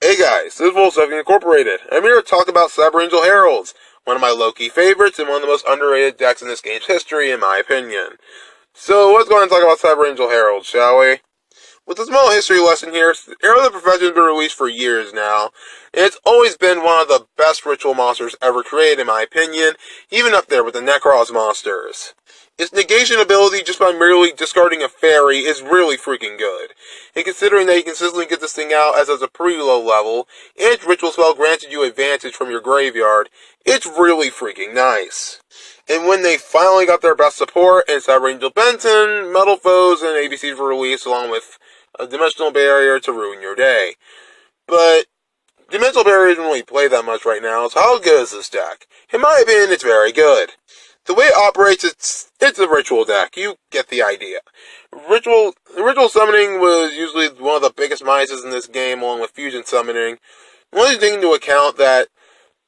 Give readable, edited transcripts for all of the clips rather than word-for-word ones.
Hey guys, this is Wolfsucking Incorporated. I'm here to talk about Cyber Angel Heralds, one of my low-key favorites and one of the most underrated decks in this game's history, in my opinion. So let's go ahead and talk about Cyber Angel Heralds, shall we? With a small history lesson here, Herald of the Profession has been released for years now, and it's always been one of the best ritual monsters ever created, in my opinion, even up there with the Necros monsters. Its negation ability just by merely discarding a fairy is really freaking good. And considering that you consistently get this thing out as a pretty low level, and its ritual spell granted you advantage from your graveyard, it's really freaking nice. And when they finally got their best support in Cyber Angel Benton, Metal Foes and ABCs were released along with a Dimensional Barrier to ruin your day. But Dimensional Barrier doesn't really play that much right now, so how good is this deck? In my opinion, it's very good. The way it operates, it's a ritual deck. You get the idea. Ritual summoning was usually one of the biggest minuses in this game, along with fusion summoning. Only taking into account that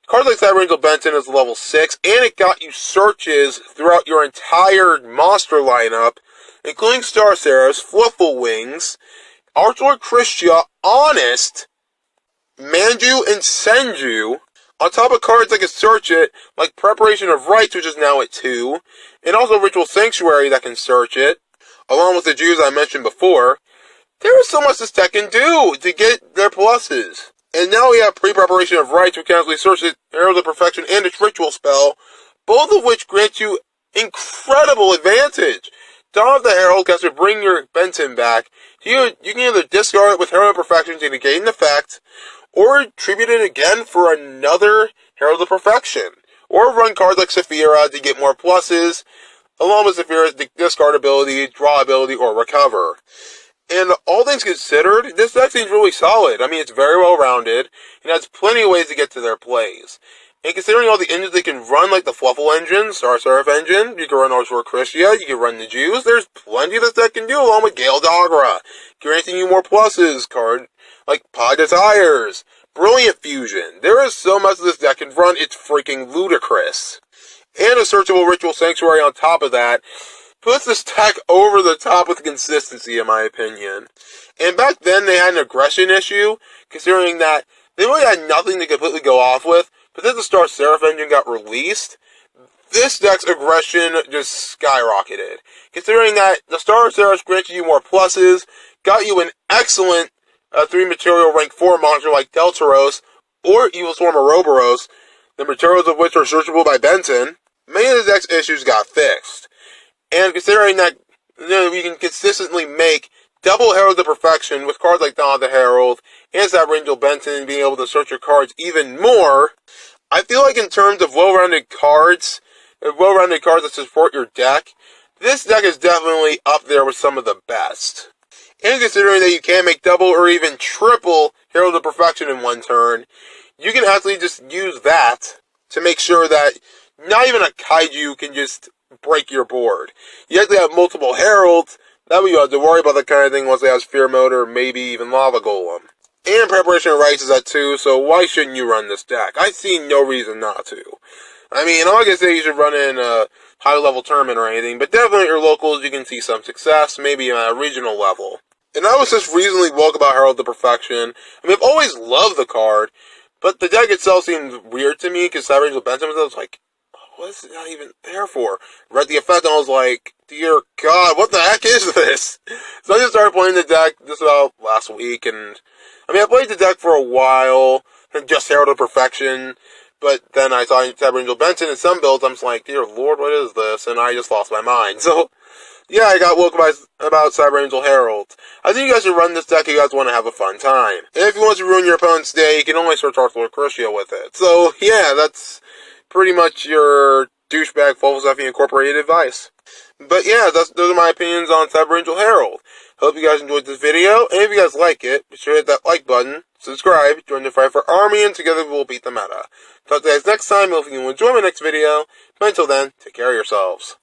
cards like Cyber Angel Benton is level 6, and it got you searches throughout your entire monster lineup, including Star Seraphs, Fluffle Wings, Archlord Christia, Honest, Manju, and Senju, on top of cards that can search it, like Preparation of Rites, which is now at 2, and also Ritual Sanctuary that can search it, along with the Jews I mentioned before. There is so much this deck can do to get their pluses. And now we have Pre-Preparation of Rites, which can actually search its Herald of Perfection and its Ritual spell, both of which grant you incredible advantage. Dawn of the Herald can actually bring your Benton back. You can either discard it with Herald of Perfection to negate an effect, or tribute it again for another Herald of Perfection. Or run cards like Saphira to get more pluses, along with Saphira's discard ability, draw ability, or recover. And all things considered, this deck seems really solid. I mean, it's very well rounded, and has plenty of ways to get to their plays. And considering all the engines they can run, like the Fluffle engine, Star Seraph engine, you can run Archlord Christia, you can run the Jews, there's plenty this deck can do, along with Gale Dogra, granting you more pluses, card like Pod Desires, Brilliant Fusion. There is so much this deck can run, it's freaking ludicrous. And a searchable Ritual Sanctuary on top of that puts this deck over the top with consistency, in my opinion. And back then, they had an aggression issue, considering that they really had nothing to completely go off with, but then the Star Seraph engine got released, this deck's aggression just skyrocketed. Considering that the Star Seraphs granted you more pluses, got you an excellent 3-material rank 4 monster like Deltaros, or Evil Swarm Ouroboros, the materials of which are searchable by Benton, many of the deck's issues got fixed. And considering that we can consistently make double Herald of Perfection with cards like Dawn of the Herald and Cyber Angel Benton and being able to search your cards even more, I feel like in terms of well-rounded cards that support your deck, this deck is definitely up there with some of the best. And considering that you can make double or even triple Herald of Perfection in one turn, you can actually just use that to make sure that not even a Kaiju can just break your board. You actually have multiple Heralds, that way you don't have to worry about that kind of thing once they have Sphere Mode or maybe even Lava Golem. And Preparation of Rites is at 2, so why shouldn't you run this deck? I see no reason not to. I mean, I'm not going to say you should run in a high-level tournament or anything, but definitely at your locals you can see some success, maybe at a regional level. And I was just reasonably woke about Herald of Perfection. I mean, I've always loved the card, but the deck itself seemed weird to me, because Cyber Angel Benton was like, what's it not even there for? Read the effect and I was like, dear God, what the heck is this? So I just started playing the deck just about last week, and I mean, I played the deck for a while, and just Herald of Perfection, but then I saw Cyber Angel Benton in some builds, I'm just like, dear Lord, what is this? And I just lost my mind. So yeah, I got woke about Cyber Angel Herald. I think you guys should run this deck if you guys want to have a fun time. And if you want to ruin your opponent's day, you can only search Archlord Christia with it. So yeah, that's pretty much your douchebag Wolfsucking Incorporated advice. But yeah, those are my opinions on Cyber Angel Herald. Hope you guys enjoyed this video, and if you guys like it, be sure to hit that like button, subscribe, join the fight for Army, and together we'll beat the meta. Talk to you guys next time, hopefully you will enjoy my next video, but until then, take care of yourselves.